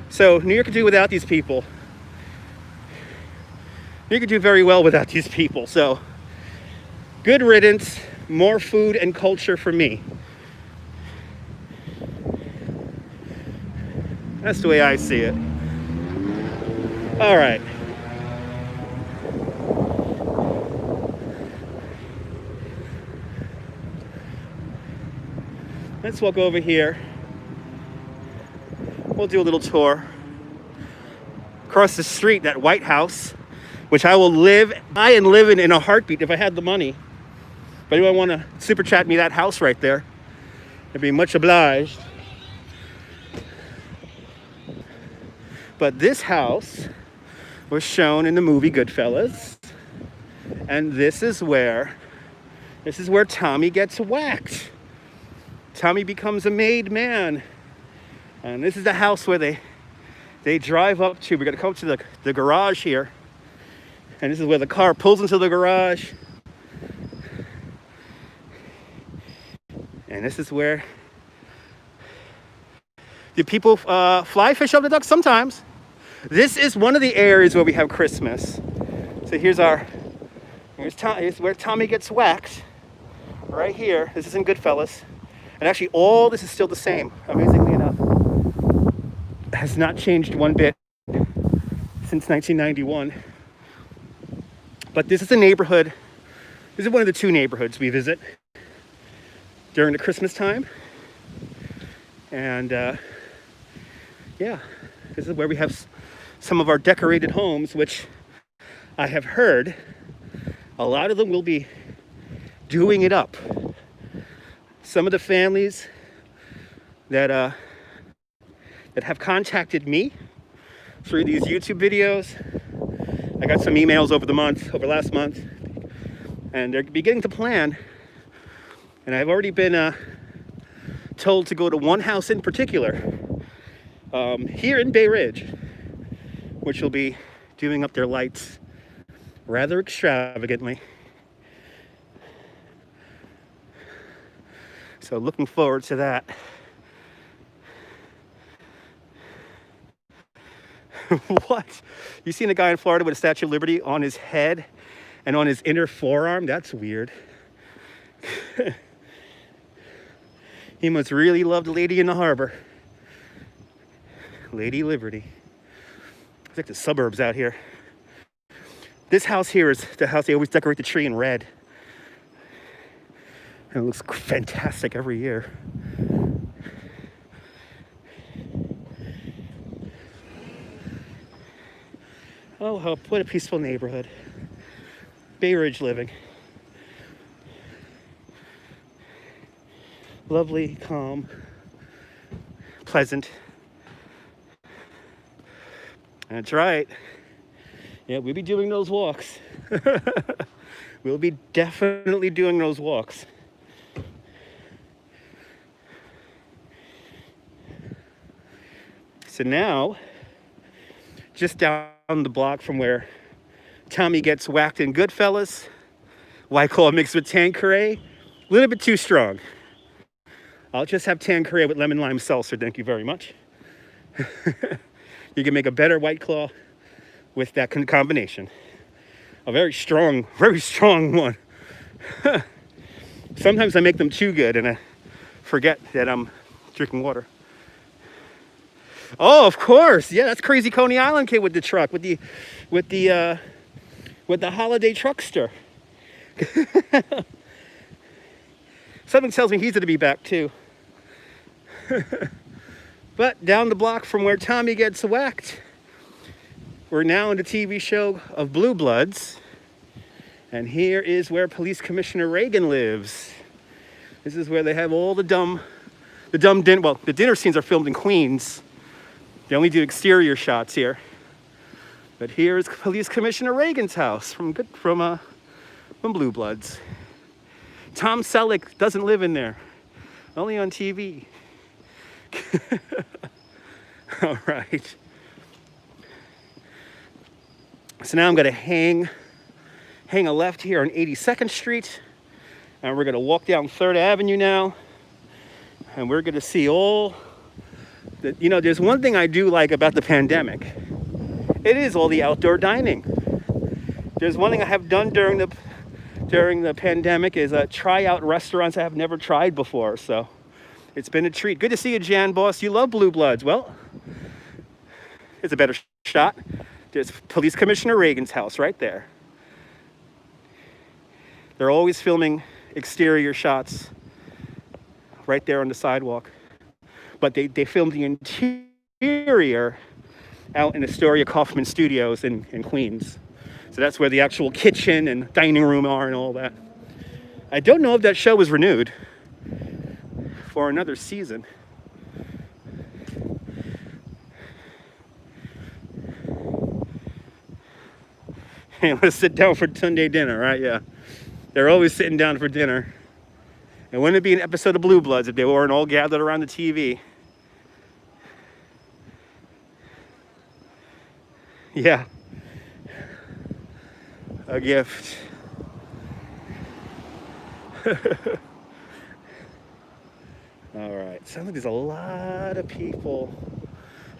So New York could do without these people. New York could do very well without these people. So good riddance, more food and culture for me. That's the way I see it. All right. Let's walk over here. We'll do a little tour. Across the street, that White House, which I will buy and live in a heartbeat if I had the money. If anyone want to super chat me that house right there, I'd be much obliged. But this house was shown in the movie Goodfellas, and this is where Tommy gets whacked. Tommy becomes a made man, and this is the house where they drive up to. We got to come to the garage here, and this is where the car pulls into the garage, and this is where the people fly fish up the ducks sometimes. This is one of the areas where we have Christmas. So here's where Tommy gets whacked, right here. This is in Goodfellas. And actually all this is still the same, amazingly enough. It has not changed one bit since 1991. But this is a neighborhood. This is one of the two neighborhoods we visit during the Christmas time. And yeah, this is where we have some of our decorated homes, which I have heard a lot of them will be doing it up. Some of the families that have contacted me through these YouTube videos, I got some emails over last month, and they're beginning to plan. And I've already been told to go to one house in particular here in Bay Ridge, which will be doing up their lights rather extravagantly. So looking forward to that. What? You seen a guy in Florida with a Statue of Liberty on his head and on his inner forearm? That's weird. He must really love the lady in the harbor. Lady Liberty. It's like the suburbs out here. This house here is the house they always decorate the tree in red. And it looks fantastic every year. Oh, what a peaceful neighborhood. Bay Ridge living. Lovely, calm, pleasant. That's right. Yeah, we'll be doing those walks. We'll be definitely doing those walks. So now, just down the block from where Tommy gets whacked in Goodfellas, White Claw mixed with Tanqueray, a little bit too strong. I'll just have Tanqueray with lemon lime seltzer, thank you very much. You can make a better White Claw with that combination. A very strong one. Sometimes I make them too good and I forget that I'm drinking water. Oh, of course. Yeah, that's Crazy Coney Island kid with the truck, with the holiday truckster. Something tells me he's going to be back too. But down the block from where Tommy gets whacked, we're now in the TV show of Blue Bloods. And here is where Police Commissioner Reagan lives. This is where they have all the dinner scenes are filmed in Queens. They only do exterior shots here. But here's Police Commissioner Reagan's house from Blue Bloods. Tom Selleck doesn't live in there, only on TV. All right. So now I'm going to hang a left here on 82nd Street. And we're going to walk down 3rd Avenue now. And we're going to see all the, there's one thing I do like about the pandemic. It is all the outdoor dining. There's one thing I have done during the pandemic is try out restaurants I have never tried before. So it's been a treat. Good to see you, Jan Boss. You love Blue Bloods. Well, it's a better shot. There's Police Commissioner Reagan's house right there. They're always filming exterior shots right there on the sidewalk. But they filmed the interior out in Astoria Kaufman Studios in Queens. So that's where the actual kitchen and dining room are and all that. I don't know if that show was renewed for another season. Hey, let's sit down for Sunday dinner, right? Yeah. They're always sitting down for dinner. And wouldn't it be an episode of Blue Bloods if they weren't all gathered around the TV? Yeah. A gift. All right. Sounds like there's a lot of people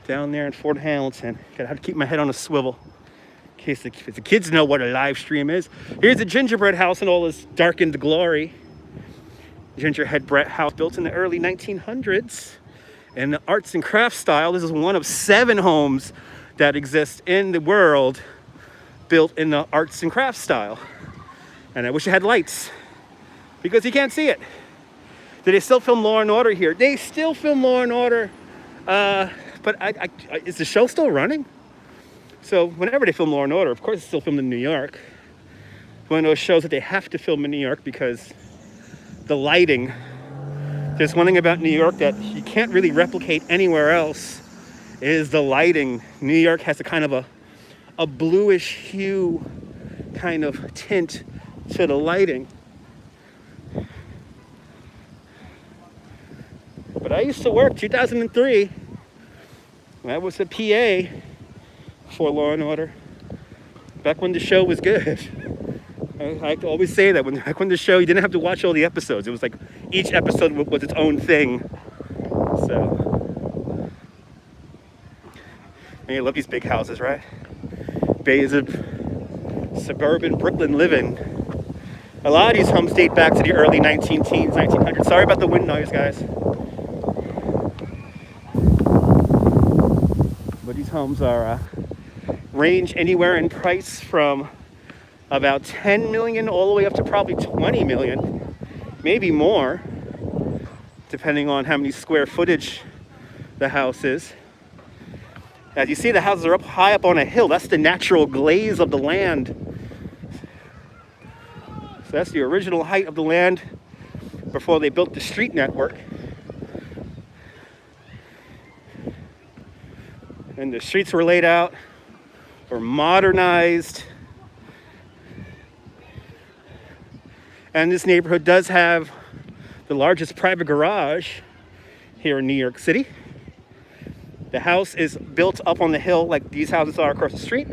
down there in Fort Hamilton. Gotta have to keep my head on a swivel in case the kids know what a live stream is. Here's a gingerbread house in all this darkened glory. Gingerbread house built in the early 1900s in the arts and crafts style. This is one of 7 homes that exist in the world built in the arts and crafts style. And I wish it had lights because you can't see it. Do they still film Law and Order here? They still film Law and Order, but is the show still running? So whenever they film Law and Order, of course it's still filmed in New York. One of those shows that they have to film in New York because the lighting. There's one thing about New York that you can't really replicate anywhere else, is the lighting. New York has a kind of a bluish hue kind of tint to the lighting. But I used to work 2003. I was a PA for Law and Order back when the show was good. I always say that back when the show, you didn't have to watch all the episodes. It was like each episode was its own thing. So, and you love these big houses, right? Bays of suburban Brooklyn living. A lot of these homes date back to the early 1900s. Sorry about the wind noise, guys. But these homes are range anywhere in price from about 10 million all the way up to probably 20 million, maybe more, depending on how many square footage the house is. As you see, the houses are up high up on a hill. That's the natural glaze of the land. So that's the original height of the land before they built the street network. And the streets were laid out or modernized. And this neighborhood does have the largest private garage here in New York City. The house is built up on the hill like these houses are across the street.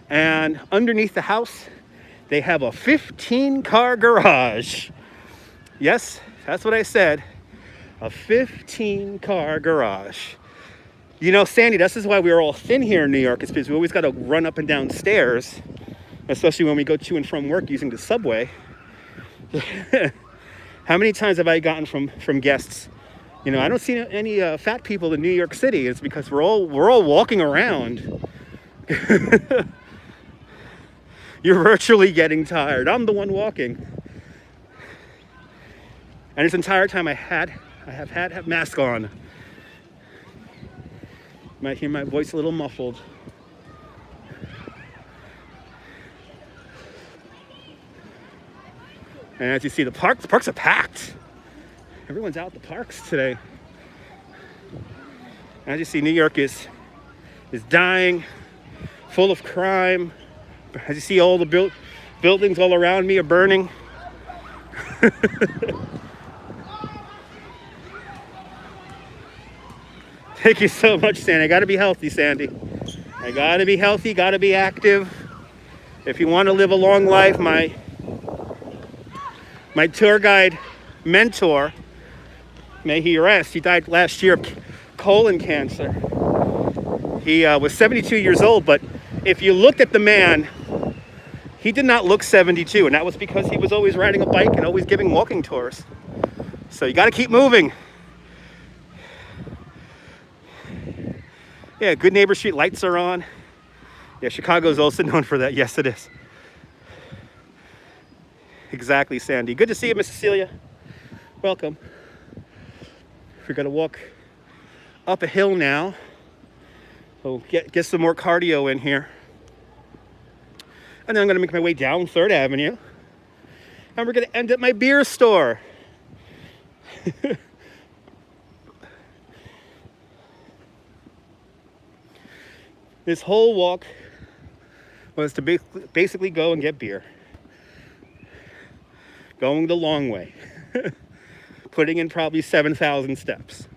And underneath the house, they have a 15-car garage. Yes, that's what I said. A 15-car garage. You know, Sandy, this is why we're all thin here in New York. It's because we always got to run up and down stairs, especially when we go to and from work using the subway. How many times have I gotten from guests, you know, I don't see any fat people in New York City. It's because we're all walking around. You're virtually getting tired. I'm the one walking. And this entire time I have had mask on. You might hear my voice a little muffled. And as you see, the parks are packed. Everyone's out at the parks today. And as you see, New York is dying, full of crime. As you see, all the buildings all around me are burning. Thank you so much, Sandy. I gotta be healthy, Sandy. I gotta be healthy, gotta be active. If you want to live a long life, my tour guide mentor, may he rest, he died last year of colon cancer. He was 72 years old, but if you looked at the man, he did not look 72, and that was because he was always riding a bike and always giving walking tours. So you got to keep moving. Yeah, Good Neighbor Street lights are on. Yeah, Chicago's also known for that. Yes, it is. Exactly, Sandy. Good to see you, Miss Cecilia. Welcome. We're gonna walk up a hill now. So get some more cardio in here. And then I'm gonna make my way down 3rd Avenue. And we're gonna end at my beer store. This whole walk was to basically go and get beer. Going the long way. Putting in probably 7,000 steps.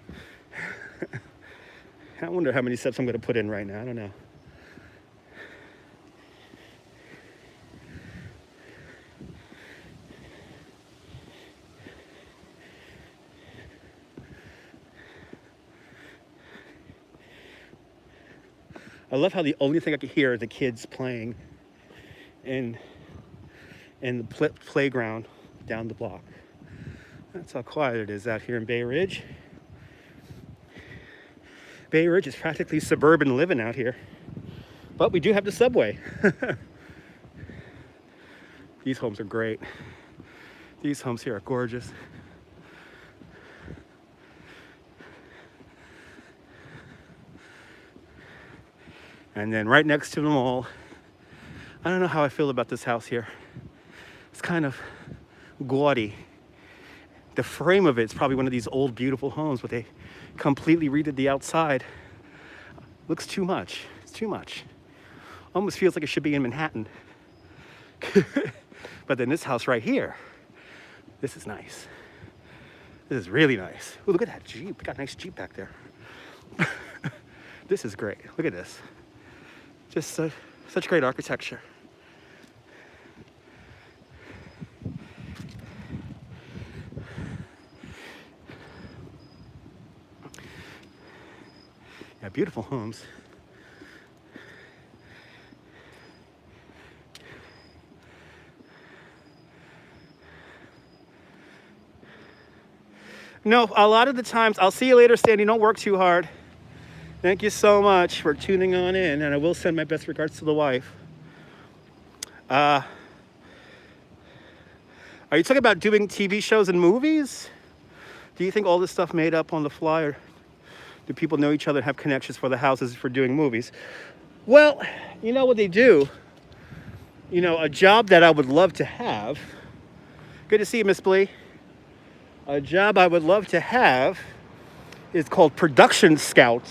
I wonder how many steps I'm going to put in right now. I don't know. I love how the only thing I could hear are the kids playing in the playground down the block. That's how quiet it is out here in Bay Ridge. Bay Ridge is practically suburban living out here. But we do have the subway. These homes are great. These homes here are gorgeous. And then right next to the mall, I don't know how I feel about this house here. It's kind of gaudy. The frame of it's probably one of these old, beautiful homes, but they completely redid the outside. Looks too much. It's too much. Almost feels like it should be in Manhattan. But then this house right here, this is nice. This is really nice. Oh, look at that Jeep. We got a nice Jeep back there. This is great. Look at this. Just such great architecture. Yeah, beautiful homes. No, a lot of the times, I'll see you later, Sandy. Don't work too hard. Thank you so much for tuning on in, and I will send my best regards to the wife. Are you talking about doing TV shows and movies? Do you think all this stuff made up on the fly, or do people know each other and have connections for the houses for doing movies? Well, you know what they do? You know, a job that I would love to have. Good to see you, Miss Blee. A job I would love to have is called production scout.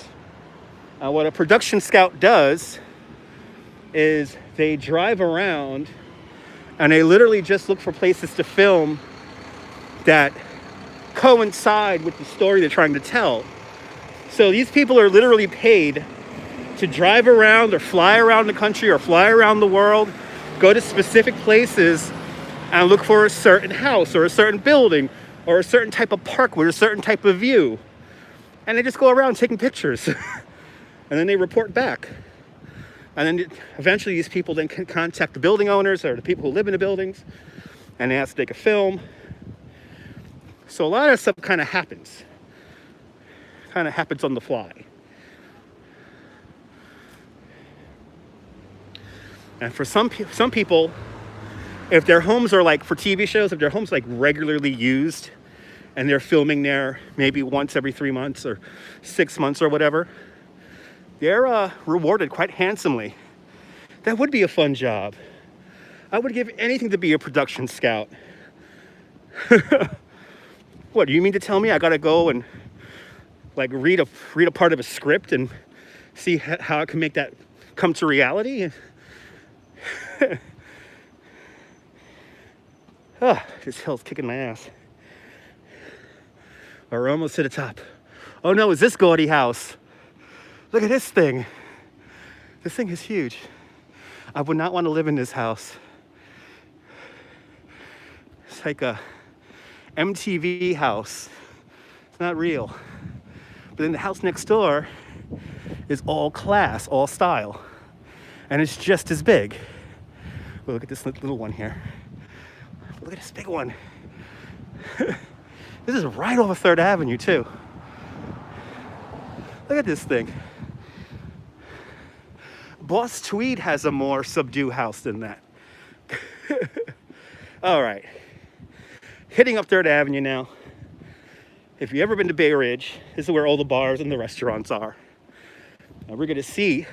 What a production scout does is they drive around and they literally just look for places to film that coincide with the story they're trying to tell. So these people are literally paid to drive around or fly around the country or fly around the world, go to specific places and look for a certain house or a certain building or a certain type of park with a certain type of view. And they just go around taking pictures. And then they report back. And then eventually these people then can contact the building owners or the people who live in the buildings, and they ask to take a film. So a lot of stuff kind of happens. Kind of happens on the fly. And for some people, if their homes are like, for TV shows, if their homes like regularly used, and they're filming there maybe once every 3 months or 6 months or whatever, they're rewarded quite handsomely. That would be a fun job. I would give anything to be a production scout. What, do you mean to tell me I gotta go and like read a part of a script and see how I can make that come to reality? This hill's kicking my ass. We're almost to the top. Oh no, is this gaudy house? Look at this thing. This thing is huge. I would not want to live in this house. It's like a MTV house. It's not real. But then the house next door is all class, all style. And it's just as big. Well, look at this little one here. Look at this big one. This is right off 3rd Avenue, too. Look at this thing. Boss Tweed has a more subdued house than that. All right. Hitting up 3rd Avenue now. If you've ever been to Bay Ridge, this is where all the bars and the restaurants are. Now we're going to see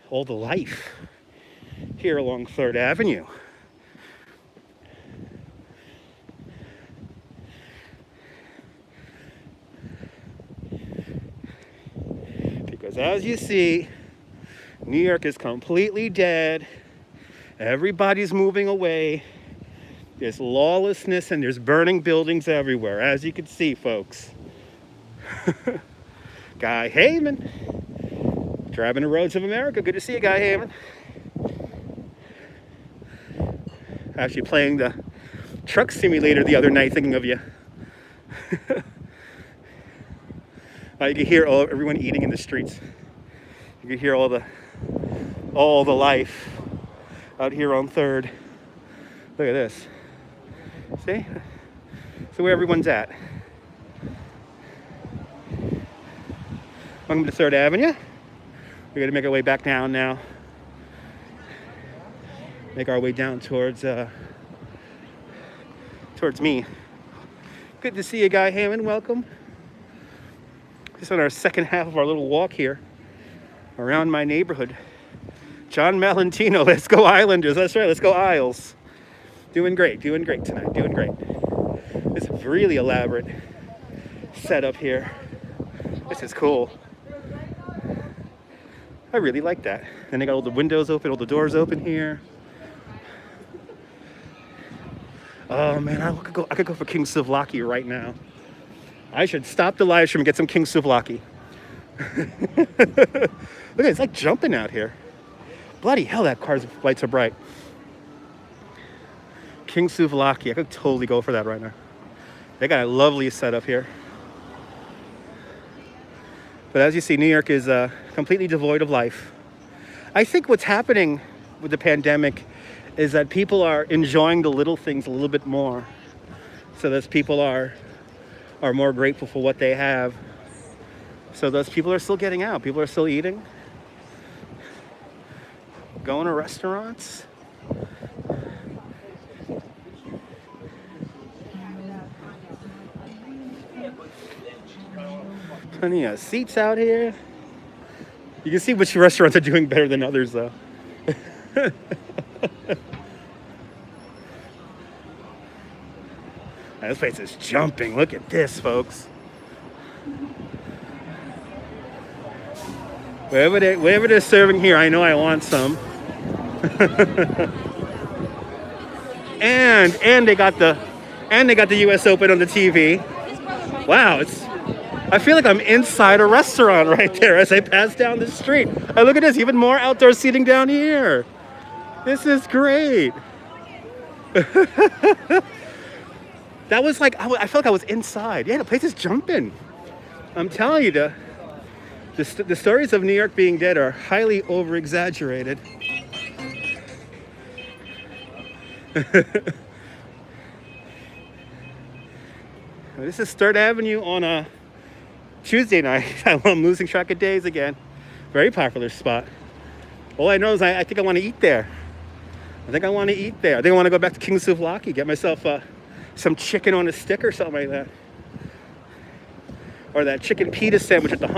all the life here along 3rd Avenue. Because as you see, New York is completely dead. Everybody's moving away. There's lawlessness and there's burning buildings everywhere, as you can see, folks. Guy Heyman, driving the roads of America. Good to see you, Guy Heyman. Actually playing the truck simulator the other night, thinking of you. You can hear everyone eating in the streets. You can hear all the life out here on 3rd. Look at this. See? So where everyone's at. Welcome to 3rd Avenue. We're going to make our way back down now. Make our way down towards me. Good to see you, Guy Hammond. Welcome. Just on our second half of our little walk here around my neighborhood. John Malentino, let's go Islanders. That's right, let's go Isles. Doing great tonight, doing great. This is really elaborate setup here. This is cool. I really like that. And they got all the windows open, all the doors open here. Oh man, I could go for King Souvlaki right now. I should stop the live stream and get some King Souvlaki. Look at it, it's like jumping out here. Bloody hell, that car's lights are bright. King Souvlaki, I could totally go for that right now. They got a lovely setup here. But as you see, New York is completely devoid of life. I think what's happening with the pandemic is that people are enjoying the little things a little bit more. So those people are more grateful for what they have. So those people are still getting out. People are still eating, going to restaurants. Plenty of seats out here. You can see which restaurants are doing better than others, though. This place is jumping. Look at this, folks. Whatever they're serving here, I know I want some. and they got the US Open on the TV. Wow, I feel like I'm inside a restaurant right there as I pass down the street. Look at this, even more outdoor seating down here. This is great. That was like, I felt like I was inside. Yeah, the place is jumping. I'm telling you, the stories of New York being dead are highly over-exaggerated. This is 3rd Avenue on a Tuesday night. I'm losing track of days again. Very popular spot. All I know is I think I want to eat there. I think I want to go back to King Souvlaki, get myself some chicken on a stick or something like that. Or that chicken pita sandwich at the